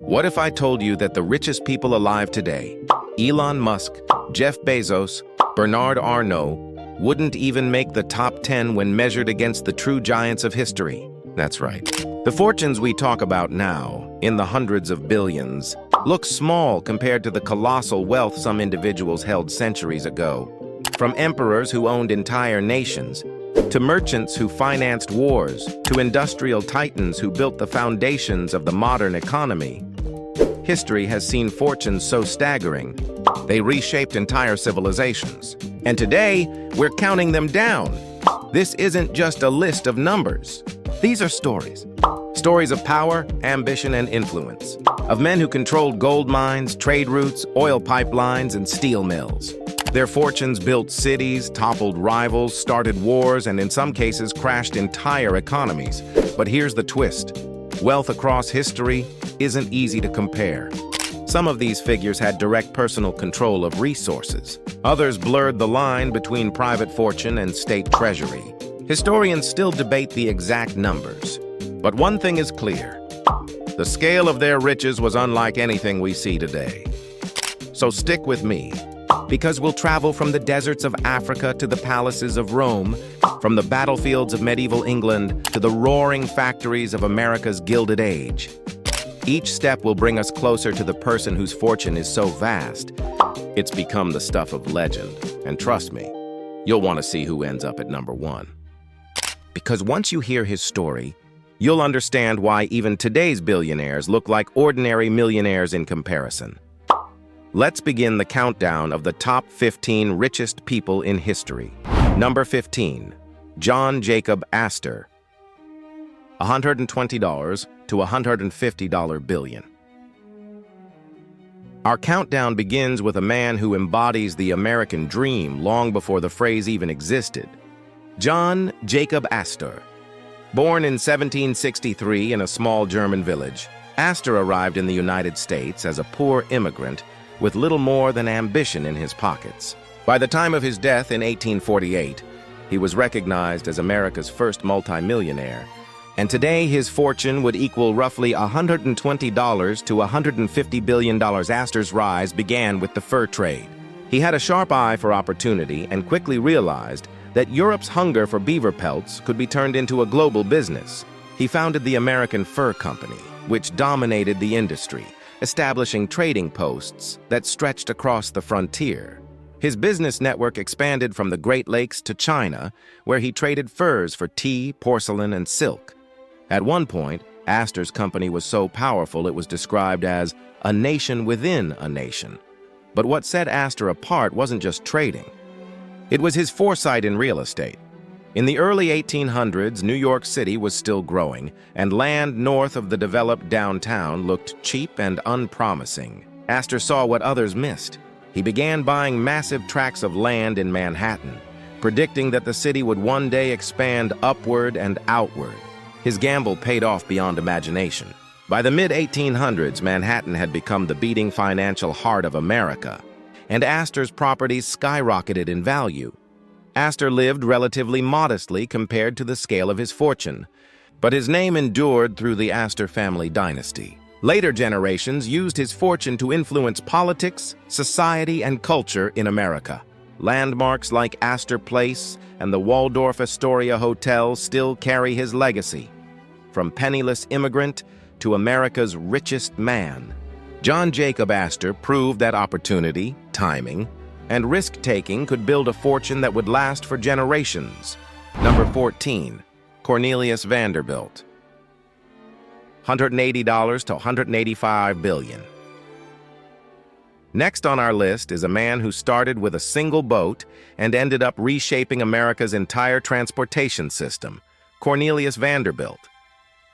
What if I told you that the richest people alive today, Elon Musk, Jeff Bezos, Bernard Arnault, wouldn't even make the top 10 when measured against the true giants of history? That's right. The fortunes we talk about now, in the hundreds of billions, look small compared to the colossal wealth some individuals held centuries ago. From emperors who owned entire nations, to merchants who financed wars, to industrial titans who built the foundations of the modern economy. History has seen fortunes so staggering, they reshaped entire civilizations. And today, we're counting them down. This isn't just a list of numbers. These are stories. Stories of power, ambition, and influence. Of men who controlled gold mines, trade routes, oil pipelines, and steel mills. Their fortunes built cities, toppled rivals, started wars, and in some cases crashed entire economies. But here's the twist. Wealth across history isn't easy to compare. Some of these figures had direct personal control of resources. Others blurred the line between private fortune and state treasury. Historians still debate the exact numbers. But one thing is clear. The scale of their riches was unlike anything we see today. So stick with me, because we'll travel from the deserts of Africa to the palaces of Rome, from the battlefields of medieval England to the roaring factories of America's Gilded Age. Each step will bring us closer to the person whose fortune is so vast, it's become the stuff of legend. And trust me, you'll want to see who ends up at number one. Because once you hear his story, you'll understand why even today's billionaires look like ordinary millionaires in comparison. Let's begin the countdown of the top 15 richest people in history. Number 15, John Jacob Astor. $120 to $150 billion. Our countdown begins with a man who embodies the American dream long before the phrase even existed. John Jacob Astor. Born in 1763 in a small German village, Astor arrived in the United States as a poor immigrant with little more than ambition in his pockets. By the time of his death in 1848, he was recognized as America's first multimillionaire, and today his fortune would equal roughly $120 to $150 billion. Astor's rise began with the fur trade. He had a sharp eye for opportunity and quickly realized that Europe's hunger for beaver pelts could be turned into a global business. He founded the American Fur Company, which dominated the industry, establishing trading posts that stretched across the frontier. His business network expanded from the Great Lakes to China, where he traded furs for tea, porcelain, and silk. At one point, Astor's company was so powerful it was described as a nation within a nation. But what set Astor apart wasn't just trading. It was his foresight in real estate. In the early 1800s, New York City was still growing, and land north of the developed downtown looked cheap and unpromising. Astor saw what others missed. He began buying massive tracts of land in Manhattan, predicting that the city would one day expand upward and outward. His gamble paid off beyond imagination. By the mid-1800s, Manhattan had become the beating financial heart of America, and Astor's properties skyrocketed in value. Astor lived relatively modestly compared to the scale of his fortune, but his name endured through the Astor family dynasty. Later generations used his fortune to influence politics, society, and culture in America. Landmarks like Astor Place and the Waldorf Astoria Hotel still carry his legacy. From penniless immigrant to America's richest man, John Jacob Astor proved that opportunity, timing, and risk-taking could build a fortune that would last for generations. Number 14, Cornelius Vanderbilt. $180 to $185 billion. Next on our list is a man who started with a single boat and ended up reshaping America's entire transportation system, Cornelius Vanderbilt,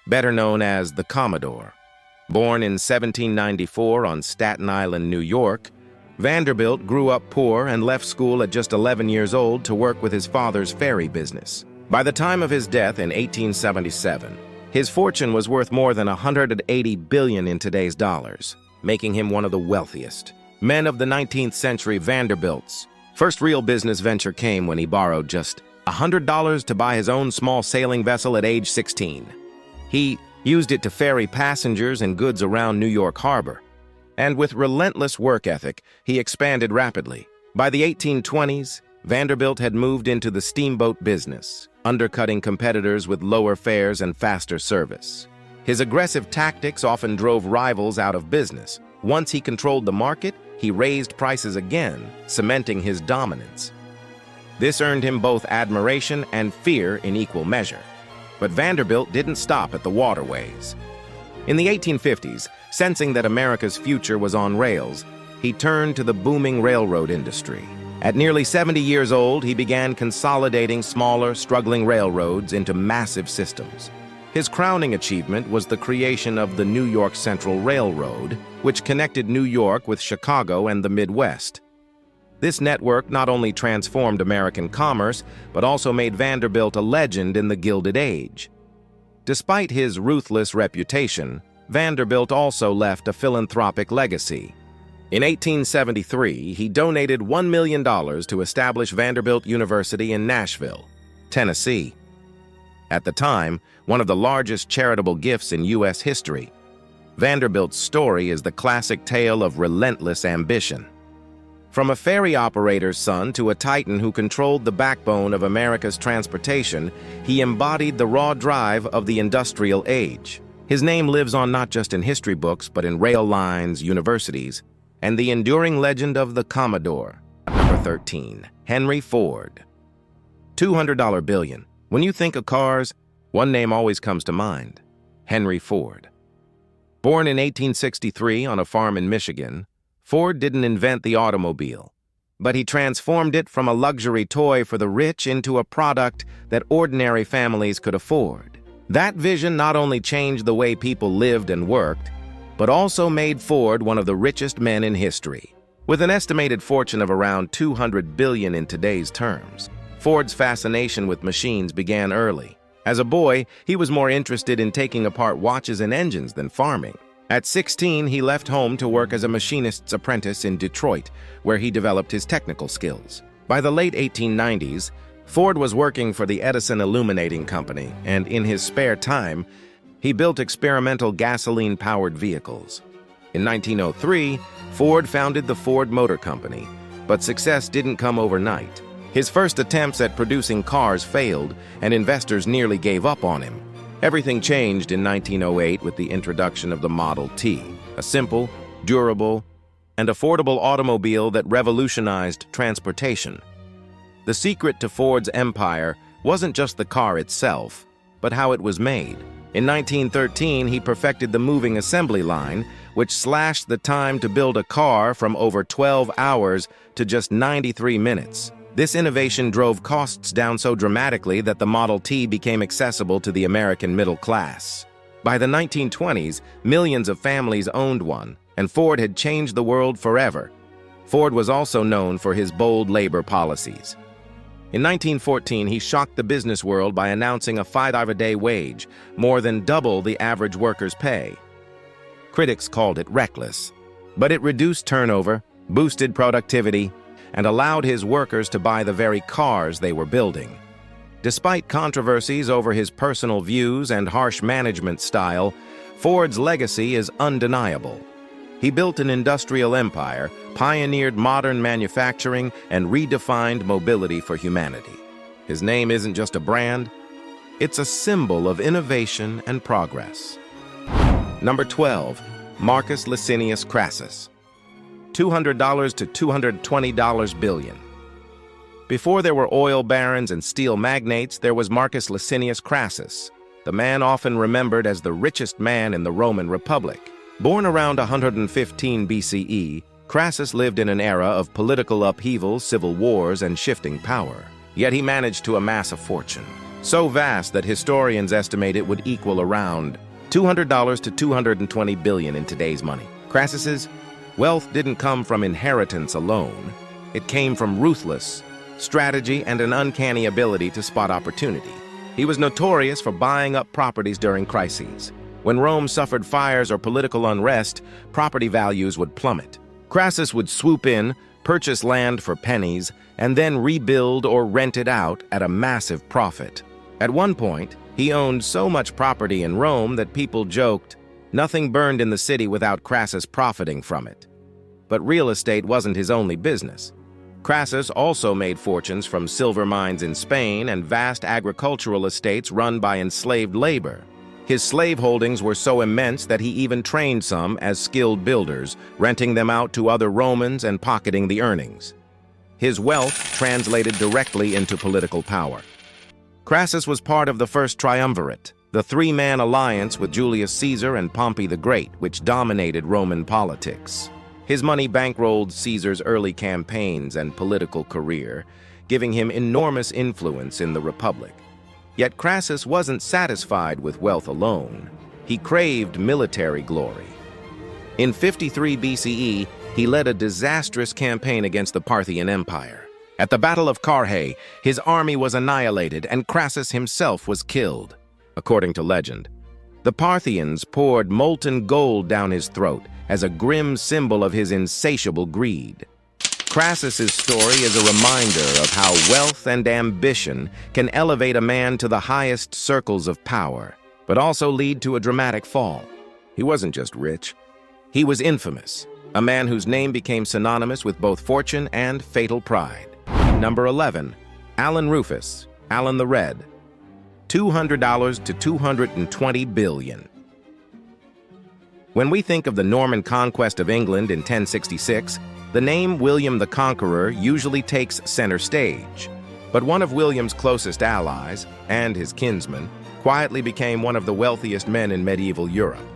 better known as the Commodore. Born in 1794 on Staten Island, New York, Vanderbilt grew up poor and left school at just 11 years old to work with his father's ferry business. By the time of his death in 1877, his fortune was worth more than $180 billion in today's dollars, making him one of the wealthiest men of the 19th century. Vanderbilt's first real business venture came when he borrowed just $100 to buy his own small sailing vessel at age 16. He used it to ferry passengers and goods around New York Harbor. And with relentless work ethic, he expanded rapidly. By the 1820s, Vanderbilt had moved into the steamboat business, undercutting competitors with lower fares and faster service. His aggressive tactics often drove rivals out of business. Once he controlled the market, he raised prices again, cementing his dominance. This earned him both admiration and fear in equal measure. But Vanderbilt didn't stop at the waterways. In the 1850s, sensing that America's future was on rails, he turned to the booming railroad industry. At nearly 70 years old, he began consolidating smaller, struggling railroads into massive systems. His crowning achievement was the creation of the New York Central Railroad, which connected New York with Chicago and the Midwest. This network not only transformed American commerce, but also made Vanderbilt a legend in the Gilded Age. Despite his ruthless reputation, Vanderbilt also left a philanthropic legacy. In 1873, he donated $1 million to establish Vanderbilt University in Nashville, Tennessee. At the time, one of the largest charitable gifts in U.S. history, Vanderbilt's story is the classic tale of relentless ambition. From a ferry operator's son to a titan who controlled the backbone of America's transportation, he embodied the raw drive of the industrial age. His name lives on not just in history books, but in rail lines, universities, and the enduring legend of the Commodore. Number 13. Henry Ford. $200 billion. When you think of cars, one name always comes to mind: Henry Ford. Born in 1863 on a farm in Michigan, Ford didn't invent the automobile, but he transformed it from a luxury toy for the rich into a product that ordinary families could afford. That vision not only changed the way people lived and worked, but also made Ford one of the richest men in history. With an estimated fortune of around $200 billion in today's terms, Ford's fascination with machines began early. As a boy, he was more interested in taking apart watches and engines than farming. At 16, he left home to work as a machinist's apprentice in Detroit, where he developed his technical skills. By the late 1890s, Ford was working for the Edison Illuminating Company, and in his spare time, he built experimental gasoline-powered vehicles. In 1903, Ford founded the Ford Motor Company, but success didn't come overnight. His first attempts at producing cars failed, and investors nearly gave up on him. Everything changed in 1908 with the introduction of the Model T, a simple, durable, and affordable automobile that revolutionized transportation. The secret to Ford's empire wasn't just the car itself, but how it was made. In 1913, he perfected the moving assembly line, which slashed the time to build a car from over 12 hours to just 93 minutes. This innovation drove costs down so dramatically that the Model T became accessible to the American middle class. By the 1920s, millions of families owned one, and Ford had changed the world forever. Ford was also known for his bold labor policies. In 1914, he shocked the business world by announcing a $5-a-day wage, more than double the average worker's pay. Critics called it reckless, but it reduced turnover, boosted productivity, and allowed his workers to buy the very cars they were building. Despite controversies over his personal views and harsh management style, Ford's legacy is undeniable. He built an industrial empire, pioneered modern manufacturing, and redefined mobility for humanity. His name isn't just a brand, it's a symbol of innovation and progress. Number 12. Marcus Licinius Crassus. $200 to $220 billion. Before there were oil barons and steel magnates, there was Marcus Licinius Crassus, the man often remembered as the richest man in the Roman Republic. Born around 115 BCE, Crassus lived in an era of political upheaval, civil wars, and shifting power. Yet he managed to amass a fortune, so vast that historians estimate it would equal around $200 to $220 billion in today's money. Crassus's wealth didn't come from inheritance alone. It came from ruthless strategy and an uncanny ability to spot opportunity. He was notorious for buying up properties during crises. When Rome suffered fires or political unrest, property values would plummet. Crassus would swoop in, purchase land for pennies, and then rebuild or rent it out at a massive profit. At one point, he owned so much property in Rome that people joked, nothing burned in the city without Crassus profiting from it. But real estate wasn't his only business. Crassus also made fortunes from silver mines in Spain and vast agricultural estates run by enslaved labor. His slave holdings were so immense that he even trained some as skilled builders, renting them out to other Romans and pocketing the earnings. His wealth translated directly into political power. Crassus was part of the first triumvirate, the three-man alliance with Julius Caesar and Pompey the Great, which dominated Roman politics. His money bankrolled Caesar's early campaigns and political career, giving him enormous influence in the Republic. Yet Crassus wasn't satisfied with wealth alone. He craved military glory. In 53 BCE, he led a disastrous campaign against the Parthian Empire. At the Battle of Carrhae, his army was annihilated and Crassus himself was killed. According to legend, the Parthians poured molten gold down his throat as a grim symbol of his insatiable greed. Crassus's story is a reminder of how wealth and ambition can elevate a man to the highest circles of power, but also lead to a dramatic fall. He wasn't just rich. He was infamous, a man whose name became synonymous with both fortune and fatal pride. Number 11, Alan Rufus, Alan the Red, $200 to $220 billion. When we think of the Norman conquest of England in 1066, the name William the Conqueror usually takes center stage. But one of William's closest allies, and his kinsman, quietly became one of the wealthiest men in medieval Europe.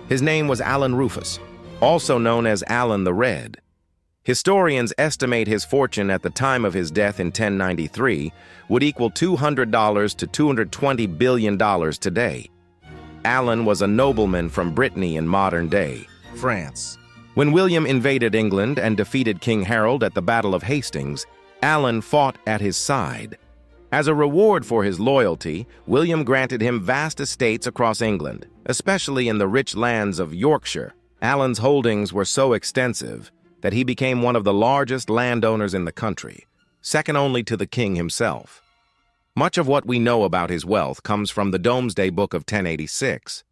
His name was Alan Rufus, also known as Alan the Red. Historians estimate his fortune at the time of his death in 1093 would equal $200 to $220 billion today. Alan was a nobleman from Brittany in modern-day France. When William invaded England and defeated King Harold at the Battle of Hastings, Alan fought at his side. As a reward for his loyalty, William granted him vast estates across England, especially in the rich lands of Yorkshire. Alan's holdings were so extensive that he became one of the largest landowners in the country, second only to the king himself. Much of what we know about his wealth comes from the Domesday Book of 1086,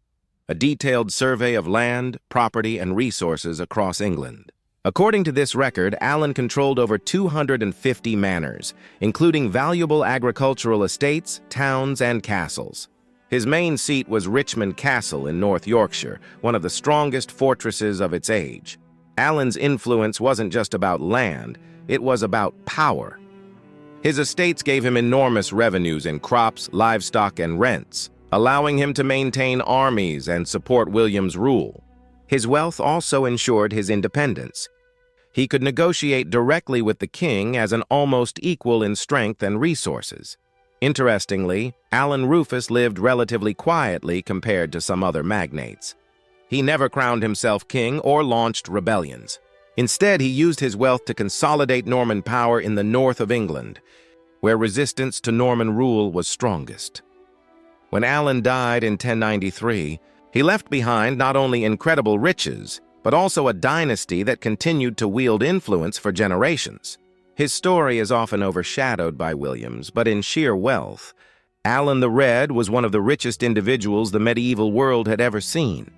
a detailed survey of land, property, and resources across England. According to this record, Alan controlled over 250 manors, including valuable agricultural estates, towns, and castles. His main seat was Richmond Castle in North Yorkshire, one of the strongest fortresses of its age. Alan's influence wasn't just about land, it was about power. His estates gave him enormous revenues in crops, livestock, and rents, allowing him to maintain armies and support William's rule. His wealth also ensured his independence. He could negotiate directly with the king as an almost equal in strength and resources. Interestingly, Alan Rufus lived relatively quietly compared to some other magnates. He never crowned himself king or launched rebellions. Instead, he used his wealth to consolidate Norman power in the north of England, where resistance to Norman rule was strongest. When Alan died in 1093, he left behind not only incredible riches, but also a dynasty that continued to wield influence for generations. His story is often overshadowed by William's, but in sheer wealth, Alan the Red was one of the richest individuals the medieval world had ever seen.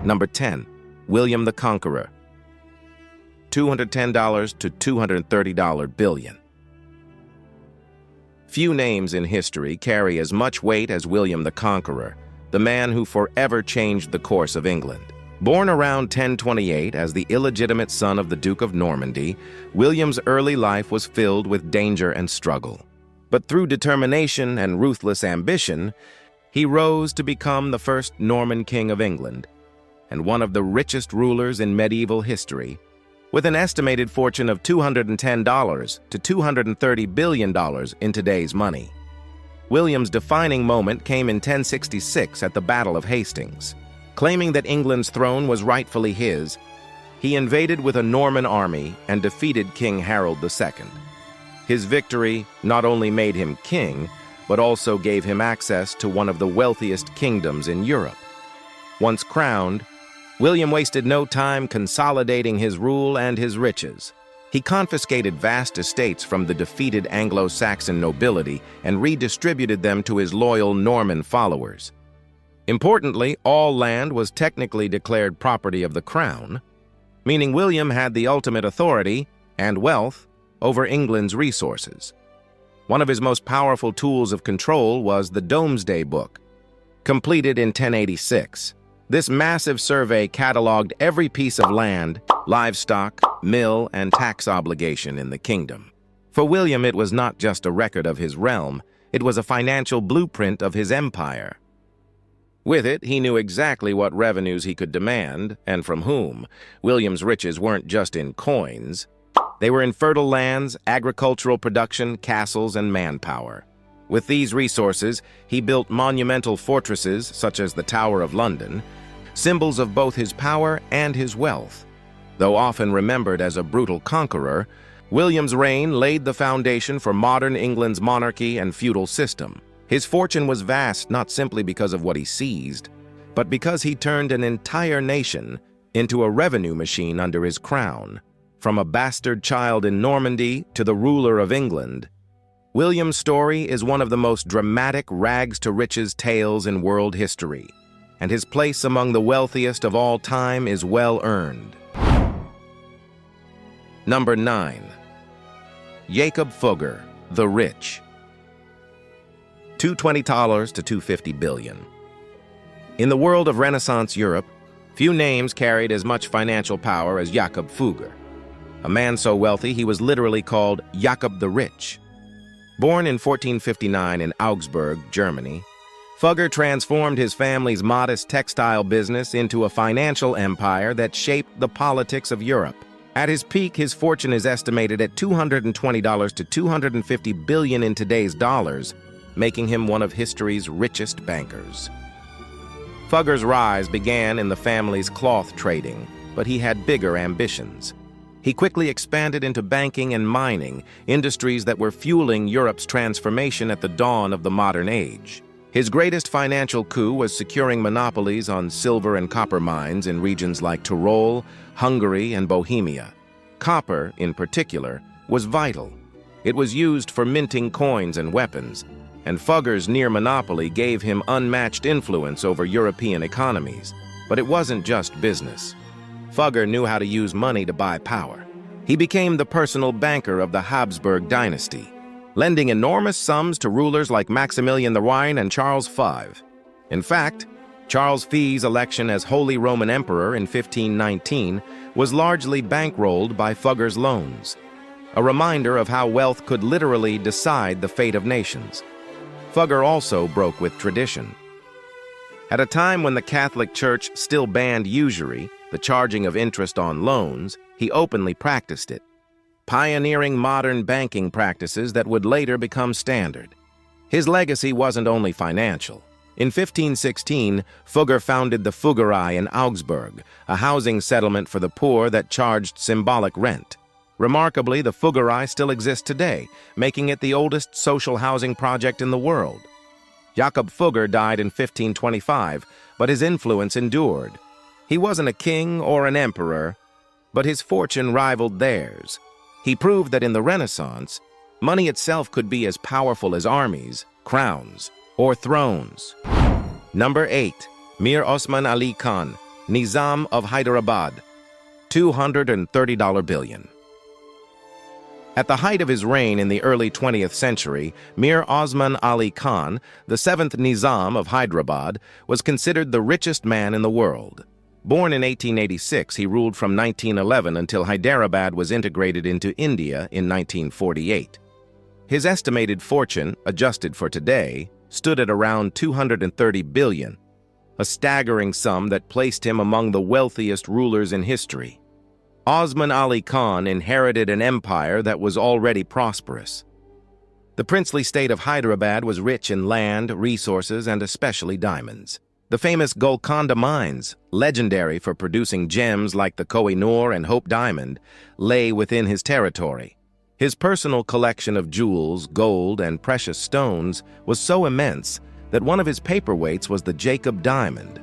Number 10, William the Conqueror, $210 to $230 billion. Few names in history carry as much weight as William the Conqueror, the man who forever changed the course of England. Born around 1028 as the illegitimate son of the Duke of Normandy, William's early life was filled with danger and struggle. But through determination and ruthless ambition, he rose to become the first Norman king of England and one of the richest rulers in medieval history, with an estimated fortune of $210 to $230 billion in today's money. William's defining moment came in 1066 at the Battle of Hastings. Claiming that England's throne was rightfully his, he invaded with a Norman army and defeated King Harold II. His victory not only made him king, but also gave him access to one of the wealthiest kingdoms in Europe. Once crowned, William wasted no time consolidating his rule and his riches. He confiscated vast estates from the defeated Anglo-Saxon nobility and redistributed them to his loyal Norman followers. Importantly, all land was technically declared property of the crown, meaning William had the ultimate authority and wealth over England's resources. One of his most powerful tools of control was the Domesday Book, completed in 1086. This massive survey cataloged every piece of land, livestock, mill, and tax obligation in the kingdom. For William, it was not just a record of his realm, it was a financial blueprint of his empire. With it, he knew exactly what revenues he could demand, and from whom. William's riches weren't just in coins. They were in fertile lands, agricultural production, castles, and manpower. With these resources, he built monumental fortresses, such as the Tower of London, symbols of both his power and his wealth. Though often remembered as a brutal conqueror, William's reign laid the foundation for modern England's monarchy and feudal system. His fortune was vast not simply because of what he seized, but because he turned an entire nation into a revenue machine under his crown. From a bastard child in Normandy to the ruler of England, William's story is one of the most dramatic rags-to-riches tales in world history, and his place among the wealthiest of all time is well-earned. Number 9. Jacob Fugger, the Rich. $220 to $250 billion. In the world of Renaissance Europe, few names carried as much financial power as Jacob Fugger. A man so wealthy he was literally called Jacob the Rich. Born in 1459 in Augsburg, Germany, Fugger transformed his family's modest textile business into a financial empire that shaped the politics of Europe. At his peak, his fortune is estimated at $220 to $250 billion in today's dollars, making him one of history's richest bankers. Fugger's rise began in the family's cloth trading, but he had bigger ambitions. He quickly expanded into banking and mining, industries that were fueling Europe's transformation at the dawn of the modern age. His greatest financial coup was securing monopolies on silver and copper mines in regions like Tyrol, Hungary, and Bohemia. Copper, in particular, was vital. It was used for minting coins and weapons, and Fugger's near monopoly gave him unmatched influence over European economies. But it wasn't just business. Fugger knew how to use money to buy power. He became the personal banker of the Habsburg dynasty, lending enormous sums to rulers like Maximilian the Rhine and Charles V. In fact, Charles V's election as Holy Roman Emperor in 1519 was largely bankrolled by Fugger's loans, a reminder of how wealth could literally decide the fate of nations. Fugger also broke with tradition. At a time when the Catholic Church still banned usury, the charging of interest on loans, he openly practiced it, pioneering modern banking practices that would later become standard. His legacy wasn't only financial. In 1516, Fugger founded the Fuggerei in Augsburg, a housing settlement for the poor that charged symbolic rent. Remarkably, the Fuggerei still exists today, making it the oldest social housing project in the world. Jacob Fugger died in 1525, but his influence endured. He wasn't a king or an emperor, but his fortune rivaled theirs. He proved that in the Renaissance, money itself could be as powerful as armies, crowns, or thrones. Number 8. Mir Osman Ali Khan, Nizam of Hyderabad, $230 billion. At the height of his reign in the early 20th century, Mir Osman Ali Khan, the 7th Nizam of Hyderabad, was considered the richest man in the world. Born in 1886, he ruled from 1911 until Hyderabad was integrated into India in 1948. His estimated fortune, adjusted for today, stood at around $230 billion, a staggering sum that placed him among the wealthiest rulers in history. Osman Ali Khan inherited an empire that was already prosperous. The princely state of Hyderabad was rich in land, resources, and especially diamonds. The famous Golconda mines, legendary for producing gems like the Koh-i-Noor and Hope Diamond, lay within his territory. His personal collection of jewels, gold, and precious stones was so immense that one of his paperweights was the Jacob diamond,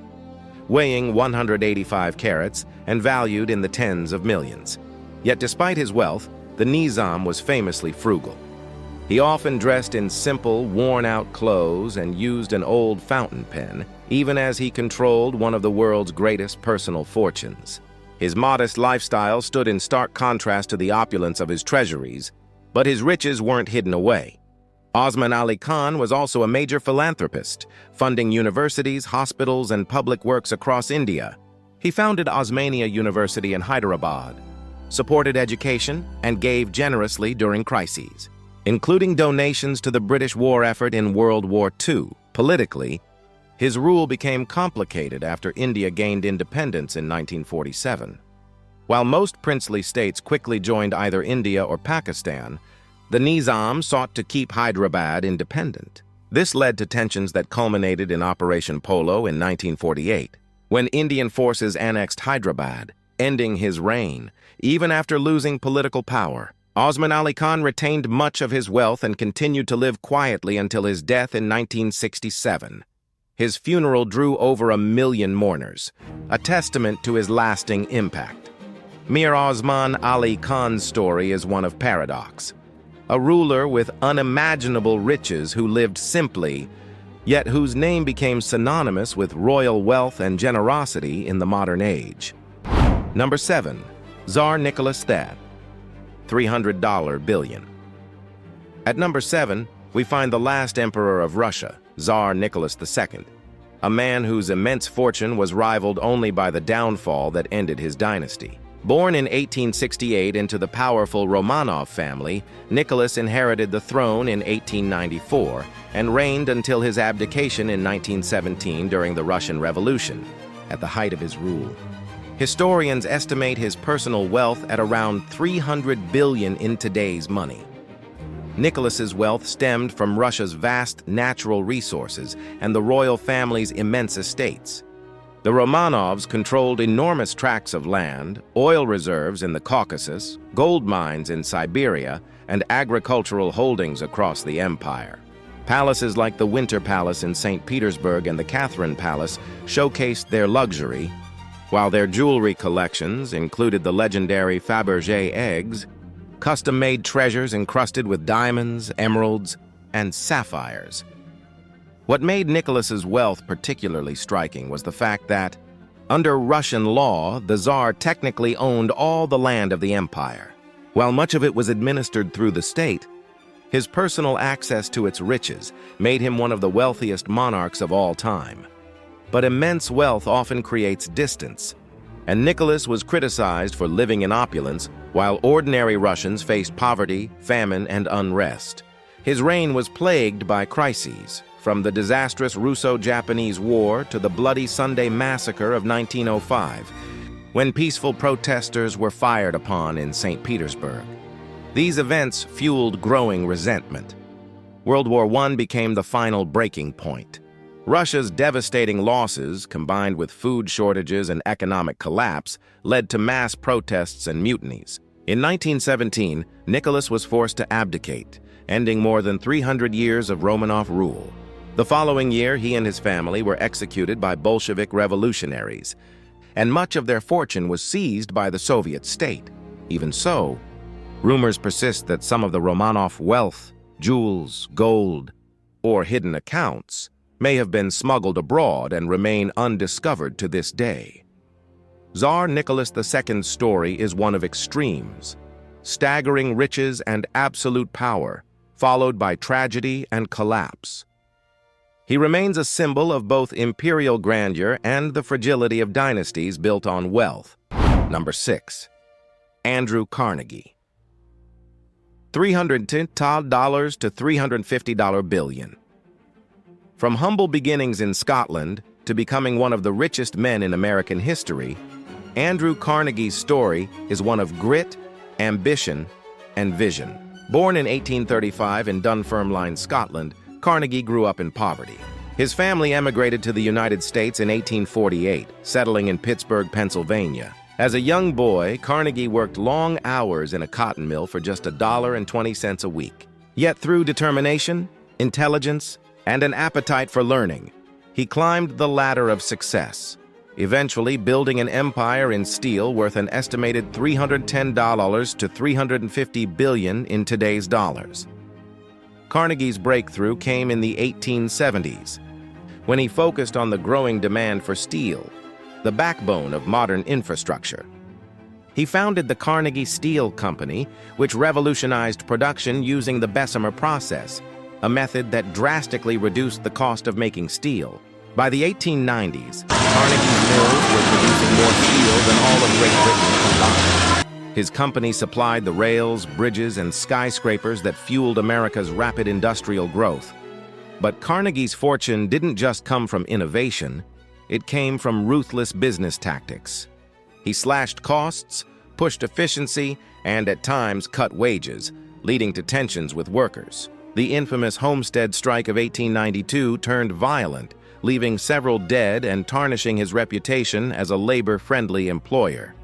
weighing 185 carats and valued in the tens of millions. Yet despite his wealth, the Nizam was famously frugal. He often dressed in simple, worn-out clothes and used an old fountain pen, even as he controlled one of the world's greatest personal fortunes. His modest lifestyle stood in stark contrast to the opulence of his treasuries, but his riches weren't hidden away. Osman Ali Khan was also a major philanthropist, funding universities, hospitals, and public works across India. He founded Osmania University in Hyderabad, supported education, and gave generously during crises, including donations to the British war effort in World War II. Politically, his rule became complicated after India gained independence in 1947. While most princely states quickly joined either India or Pakistan, the Nizam sought to keep Hyderabad independent. This led to tensions that culminated in Operation Polo in 1948, when Indian forces annexed Hyderabad, ending his reign. Even after losing political power, Osman Ali Khan retained much of his wealth and continued to live quietly until his death in 1967. His funeral drew over 1 million mourners, a testament to his lasting impact. Mir Osman Ali Khan's story is one of paradox. A ruler with unimaginable riches who lived simply, yet whose name became synonymous with royal wealth and generosity in the modern age. Number 7. Tsar Nicholas II, $300 billion. At number 7, we find the last emperor of Russia, Tsar Nicholas II, a man whose immense fortune was rivaled only by the downfall that ended his dynasty. Born in 1868 into the powerful Romanov family, Nicholas inherited the throne in 1894 and reigned until his abdication in 1917 during the Russian Revolution, at the height of his rule. Historians estimate his personal wealth at around $300 billion in today's money. Nicholas's wealth stemmed from Russia's vast natural resources and the royal family's immense estates. The Romanovs controlled enormous tracts of land, oil reserves in the Caucasus, gold mines in Siberia, and agricultural holdings across the empire. Palaces like the Winter Palace in St. Petersburg and the Catherine Palace showcased their luxury, while their jewelry collections included the legendary Fabergé eggs, custom-made treasures encrusted with diamonds, emeralds, and sapphires. What made Nicholas's wealth particularly striking was the fact that, under Russian law, the Tsar technically owned all the land of the empire. While much of it was administered through the state, his personal access to its riches made him one of the wealthiest monarchs of all time. But immense wealth often creates distance, and Nicholas was criticized for living in opulence while ordinary Russians faced poverty, famine, and unrest. His reign was plagued by crises, from the disastrous Russo-Japanese War to the bloody Sunday Massacre of 1905, when peaceful protesters were fired upon in St. Petersburg. These events fueled growing resentment. World War I became the final breaking point. Russia's devastating losses, combined with food shortages and economic collapse, led to mass protests and mutinies. In 1917, Nicholas was forced to abdicate, ending more than 300 years of Romanov rule. The following year, he and his family were executed by Bolshevik revolutionaries, and much of their fortune was seized by the Soviet state. Even so, rumors persist that some of the Romanov wealth, jewels, gold, or hidden accounts may have been smuggled abroad and remain undiscovered to this day. Tsar Nicholas II's story is one of extremes, staggering riches and absolute power, followed by tragedy and collapse. He remains a symbol of both imperial grandeur and the fragility of dynasties built on wealth. Number 6. Andrew Carnegie, $310 to $350 billion. From humble beginnings in Scotland to becoming one of the richest men in American history, Andrew Carnegie's story is one of grit, ambition, and vision. Born in 1835 in Dunfermline, Scotland, Carnegie grew up in poverty. His family emigrated to the United States in 1848, settling in Pittsburgh, Pennsylvania. As a young boy, Carnegie worked long hours in a cotton mill for just $1.20 a week. Yet through determination, intelligence, and an appetite for learning, he climbed the ladder of success. eventually building an empire in steel worth an estimated $310 to $350 billion in today's dollars. Carnegie's breakthrough came in the 1870s, when he focused on the growing demand for steel, the backbone of modern infrastructure. He founded the Carnegie Steel Company, which revolutionized production using the Bessemer process, a method that drastically reduced the cost of making steel. By the 1890s, Carnegie's mills were producing more steel than all of Great Britain combined. His company supplied the rails, bridges, and skyscrapers that fueled America's rapid industrial growth. But Carnegie's fortune didn't just come from innovation, it came from ruthless business tactics. He slashed costs, pushed efficiency, and at times cut wages, leading to tensions with workers. The infamous Homestead Strike of 1892 turned violent, leaving several dead and tarnishing his reputation as a labor-friendly employer.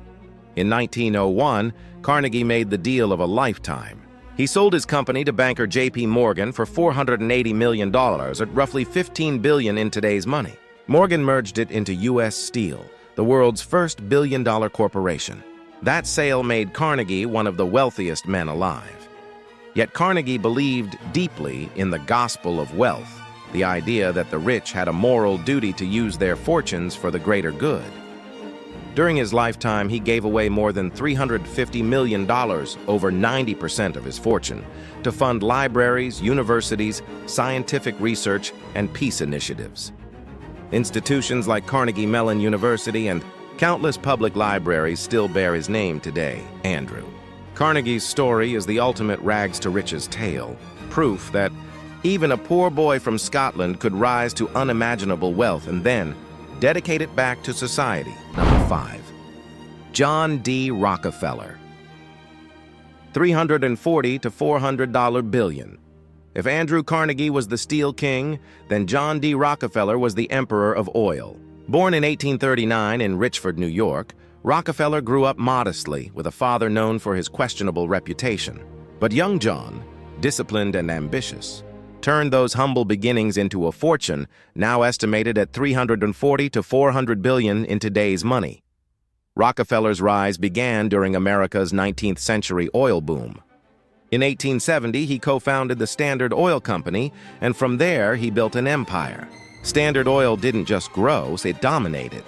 In 1901, Carnegie made the deal of a lifetime. He sold his company to banker J.P. Morgan for $480 million at roughly $15 billion in today's money. Morgan merged it into U.S. Steel, the world's first billion-dollar corporation. That sale made Carnegie one of the wealthiest men alive. Yet Carnegie believed deeply in the gospel of wealth, the idea that the rich had a moral duty to use their fortunes for the greater good. During his lifetime, he gave away more than $350 million, over 90% of his fortune, to fund libraries, universities, scientific research, and peace initiatives. Institutions like Carnegie Mellon University and countless public libraries still bear his name today, Andrew. Carnegie's story is the ultimate rags-to-riches tale, proof that even a poor boy from Scotland could rise to unimaginable wealth and then dedicate it back to society. Number 5. John D. Rockefeller. $340 to $400 billion. If Andrew Carnegie was the steel king, then John D. Rockefeller was the emperor of oil. Born in 1839 in Richford, New York, Rockefeller grew up modestly with a father known for his questionable reputation. But young John, disciplined and ambitious, turned those humble beginnings into a fortune now estimated at $340 to $400 billion in today's money. Rockefeller's rise began during America's 19th century oil boom. In 1870, he co-founded the Standard Oil Company, and from there he built an empire. Standard Oil didn't just grow, it dominated.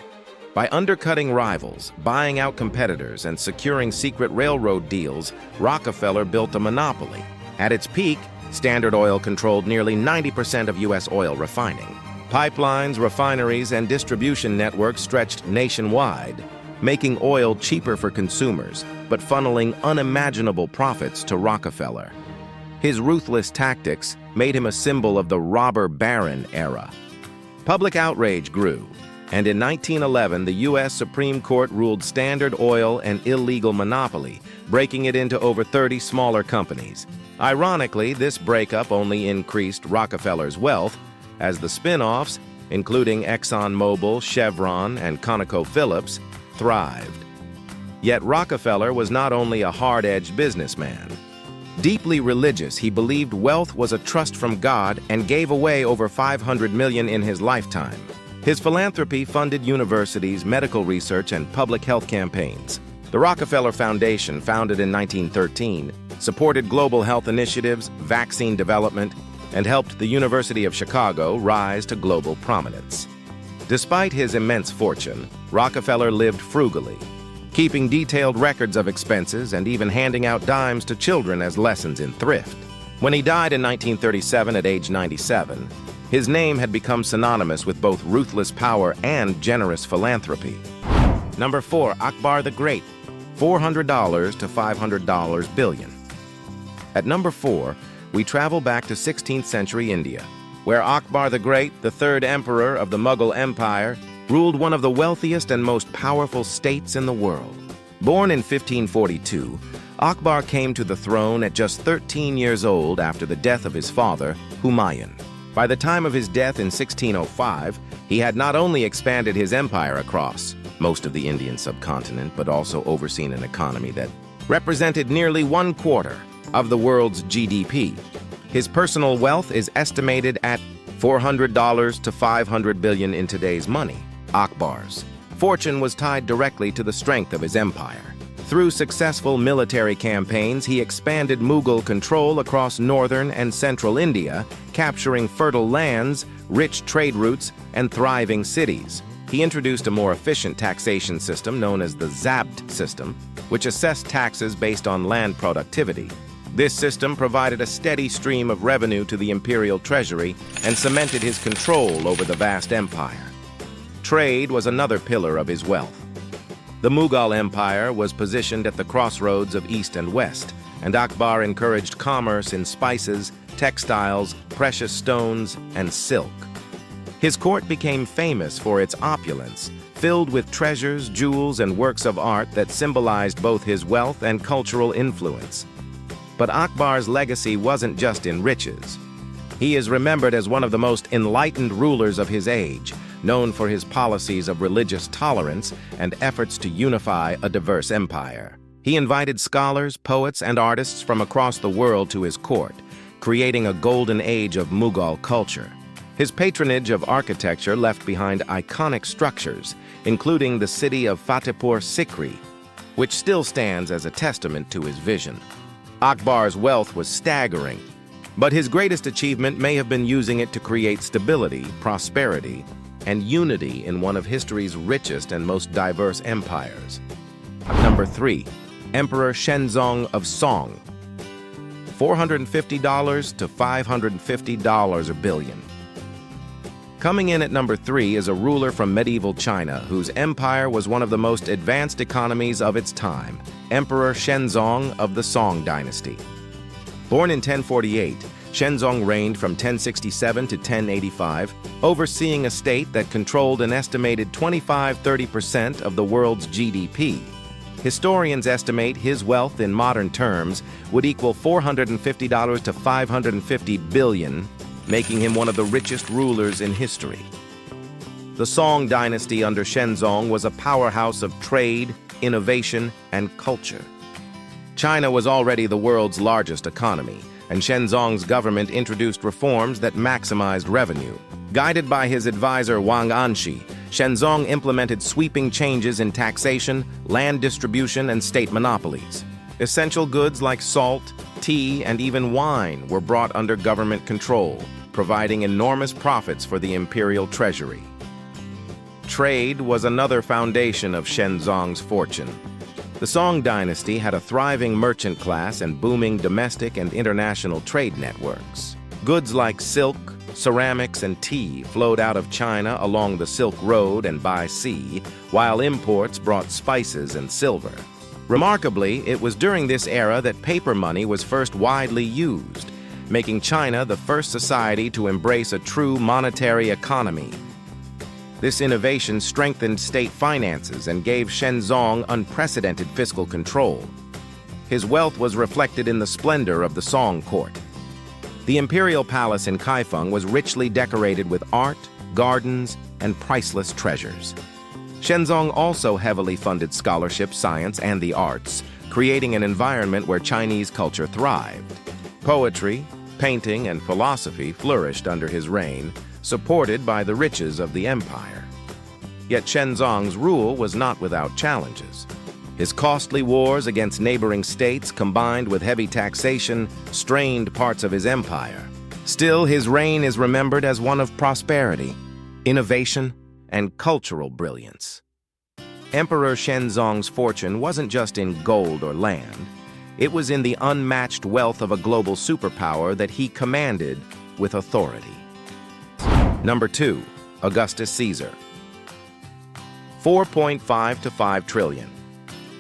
By undercutting rivals, buying out competitors, and securing secret railroad deals, Rockefeller built a monopoly. At its peak, Standard Oil controlled nearly 90% of U.S. oil refining. Pipelines, refineries, and distribution networks stretched nationwide, making oil cheaper for consumers, but funneling unimaginable profits to Rockefeller. His ruthless tactics made him a symbol of the robber baron era. Public outrage grew, and in 1911, the U.S. Supreme Court ruled Standard Oil an illegal monopoly, breaking it into over 30 smaller companies. Ironically, this breakup only increased Rockefeller's wealth, as the spin-offs, including ExxonMobil, Chevron, and ConocoPhillips, thrived. Yet Rockefeller was not only a hard-edged businessman. Deeply religious, he believed wealth was a trust from God and gave away over $500 million in his lifetime. His philanthropy funded universities, medical research, and public health campaigns. The Rockefeller Foundation, founded in 1913, supported global health initiatives, vaccine development, and helped the University of Chicago rise to global prominence. Despite his immense fortune, Rockefeller lived frugally, keeping detailed records of expenses and even handing out dimes to children as lessons in thrift. When he died in 1937 at age 97, his name had become synonymous with both ruthless power and generous philanthropy. Number 4, Akbar the Great, $400 to $500 billion. At number 4, we travel back to 16th century India, where Akbar the Great, the third emperor of the Mughal Empire, ruled one of the wealthiest and most powerful states in the world. Born in 1542, Akbar came to the throne at just 13 years old after the death of his father, Humayun. By the time of his death in 1605, he had not only expanded his empire across most of the Indian subcontinent, but also overseen an economy that represented nearly 1/4 of the world's GDP. His personal wealth is estimated at $400 to $500 billion in today's money. Akbar's Fortune was tied directly to the strength of his empire. Through successful military campaigns, he expanded Mughal control across northern and central India, capturing fertile lands, rich trade routes, and thriving cities. He introduced a more efficient taxation system known as the zabt system, which assessed taxes based on land productivity. This system provided a steady stream of revenue to the imperial treasury and cemented his control over the vast empire. Trade was another pillar of his wealth. The Mughal Empire was positioned at the crossroads of East and West, and Akbar encouraged commerce in spices, textiles, precious stones, and silk. His court became famous for its opulence, filled with treasures, jewels, and works of art that symbolized both his wealth and cultural influence. But Akbar's legacy wasn't just in riches. He is remembered as one of the most enlightened rulers of his age, known for his policies of religious tolerance and efforts to unify a diverse empire. He invited scholars, poets, and artists from across the world to his court, creating a golden age of Mughal culture. His patronage of architecture left behind iconic structures, including the city of Fatehpur Sikri, which still stands as a testament to his vision. Akbar's wealth was staggering, but his greatest achievement may have been using it to create stability, prosperity, and unity in one of history's richest and most diverse empires. Number 3. Emperor Shenzong of Song. $450 to $550 a billion. Coming in at number 3 is a ruler from medieval China whose empire was one of the most advanced economies of its time, Emperor Shenzong of the Song dynasty. Born in 1048, Shenzong reigned from 1067 to 1085, overseeing a state that controlled an estimated 25–30% of the world's GDP. Historians estimate his wealth in modern terms would equal $450 to $550 billion, making him one of the richest rulers in history. The Song dynasty under Shenzong was a powerhouse of trade, innovation, and culture. China was already the world's largest economy, and Shenzong's government introduced reforms that maximized revenue. Guided by his advisor Wang Anshi, Shenzong implemented sweeping changes in taxation, land distribution, and state monopolies. Essential goods like salt, tea, and even wine were brought under government control, providing enormous profits for the imperial treasury. Trade was another foundation of Shenzong's fortune. The Song dynasty had a thriving merchant class and booming domestic and international trade networks. Goods like silk, ceramics, and tea flowed out of China along the Silk Road and by sea, while imports brought spices and silver. Remarkably, it was during this era that paper money was first widely used, making China the first society to embrace a true monetary economy. This innovation strengthened state finances and gave Shenzong unprecedented fiscal control. His wealth was reflected in the splendor of the Song court. The imperial palace in Kaifeng was richly decorated with art, gardens, and priceless treasures. Shenzong also heavily funded scholarship, science, and the arts, creating an environment where Chinese culture thrived. Poetry, painting, and philosophy flourished under his reign, supported by the riches of the empire. Yet Shenzong's rule was not without challenges. His costly wars against neighboring states, combined with heavy taxation, strained parts of his empire. Still, his reign is remembered as one of prosperity, innovation, and cultural brilliance. Emperor Shenzong's fortune wasn't just in gold or land. It was in the unmatched wealth of a global superpower that he commanded with authority. Number 2. Augustus Caesar. 4.5 to 5 trillion.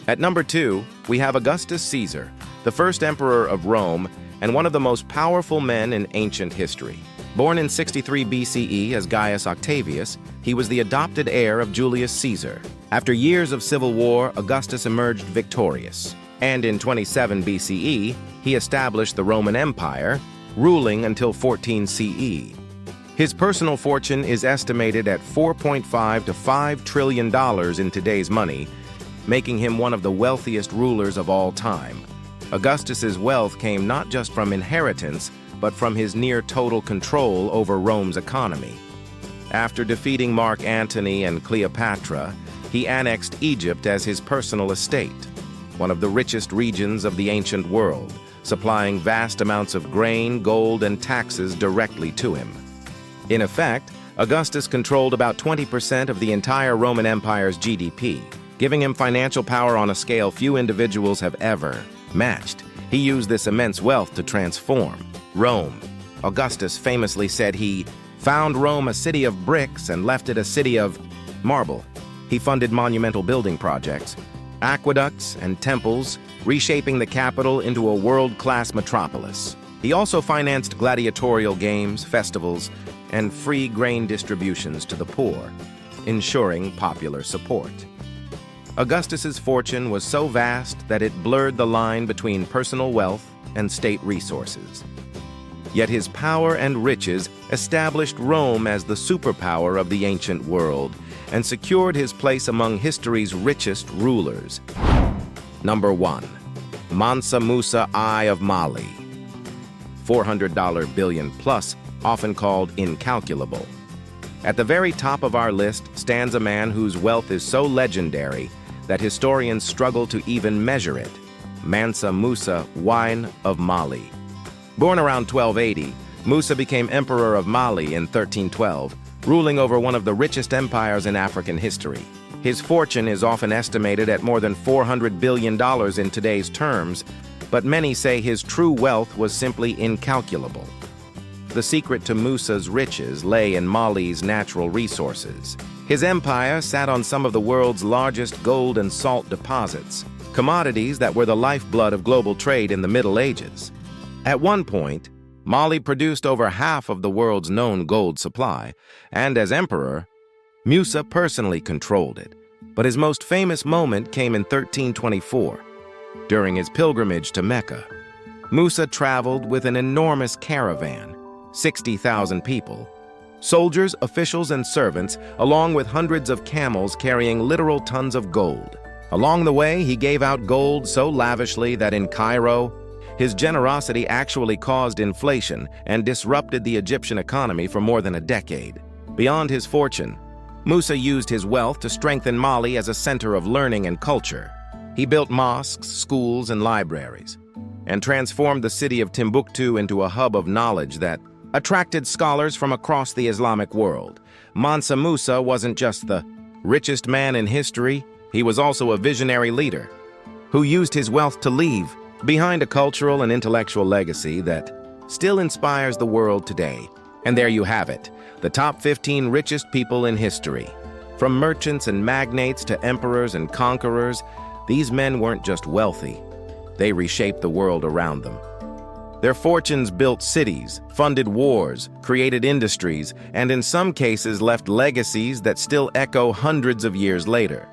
At number 2, we have Augustus Caesar, the first emperor of Rome and one of the most powerful men in ancient history. Born in 63 BCE as Gaius Octavius, he was the adopted heir of Julius Caesar. After years of civil war, Augustus emerged victorious. And in 27 BCE, he established the Roman Empire, ruling until 14 CE. His personal fortune is estimated at $4.5 to $5 trillion in today's money, making him one of the wealthiest rulers of all time. Augustus's wealth came not just from inheritance, but from his near-total control over Rome's economy. After defeating Mark Antony and Cleopatra, he annexed Egypt as his personal estate, one of the richest regions of the ancient world, supplying vast amounts of grain, gold, and taxes directly to him. In effect, Augustus controlled about 20% of the entire Roman Empire's GDP, giving him financial power on a scale few individuals have ever matched. He used this immense wealth to transform Rome. Augustus famously said he found Rome a city of bricks and left it a city of marble. He funded monumental building projects, aqueducts, and temples, reshaping the capital into a world-class metropolis. He also financed gladiatorial games, festivals, and free grain distributions to the poor, ensuring popular support. Augustus's fortune was so vast that it blurred the line between personal wealth and state resources. Yet his power and riches established Rome as the superpower of the ancient world and secured his place among history's richest rulers. Number 1. Mansa Musa, I of Mali. $400 billion plus, often called incalculable. At the very top of our list stands a man whose wealth is so legendary that historians struggle to even measure it. Mansa Musa, I of Mali. Born around 1280, Musa became emperor of Mali in 1312, ruling over one of the richest empires in African history. His fortune is often estimated at more than $400 billion in today's terms, but many say his true wealth was simply incalculable. The secret to Musa's riches lay in Mali's natural resources. His empire sat on some of the world's largest gold and salt deposits, commodities that were the lifeblood of global trade in the Middle Ages. At one point, Mali produced over half of the world's known gold supply, and as emperor, Musa personally controlled it. But his most famous moment came in 1324, during his pilgrimage to Mecca. Musa traveled with an enormous caravan, 60,000 people, soldiers, officials, and servants, along with hundreds of camels carrying literal tons of gold. Along the way, he gave out gold so lavishly that in Cairo, his generosity actually caused inflation and disrupted the Egyptian economy for more than a decade. Beyond his fortune, Musa used his wealth to strengthen Mali as a center of learning and culture. He built mosques, schools, and libraries, and transformed the city of Timbuktu into a hub of knowledge that attracted scholars from across the Islamic world. Mansa Musa wasn't just the richest man in history, he was also a visionary leader who used his wealth to leave behind a cultural and intellectual legacy that still inspires the world today. And there you have it, the top 15 richest people in history. From merchants and magnates to emperors and conquerors, these men weren't just wealthy, they reshaped the world around them. Their fortunes built cities, funded wars, created industries, and in some cases left legacies that still echo hundreds of years later.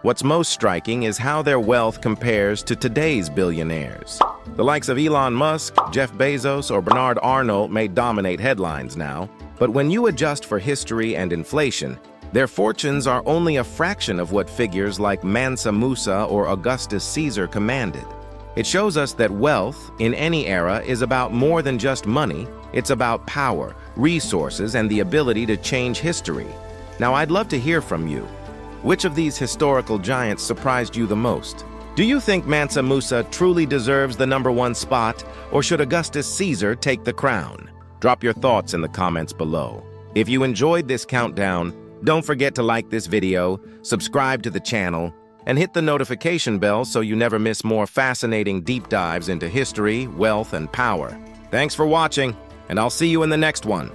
What's most striking is how their wealth compares to today's billionaires. The likes of Elon Musk, Jeff Bezos, or Bernard Arnault may dominate headlines now, but when you adjust for history and inflation, their fortunes are only a fraction of what figures like Mansa Musa or Augustus Caesar commanded. It shows us that wealth, in any era, is about more than just money. It's about power, resources, and the ability to change history. Now, I'd love to hear from you. Which of these historical giants surprised you the most? Do you think Mansa Musa truly deserves the #1 spot, or should Augustus Caesar take the crown? Drop your thoughts in the comments below. If you enjoyed this countdown, don't forget to like this video, subscribe to the channel, and hit the notification bell so you never miss more fascinating deep dives into history, wealth, and power. Thanks for watching, and I'll see you in the next one.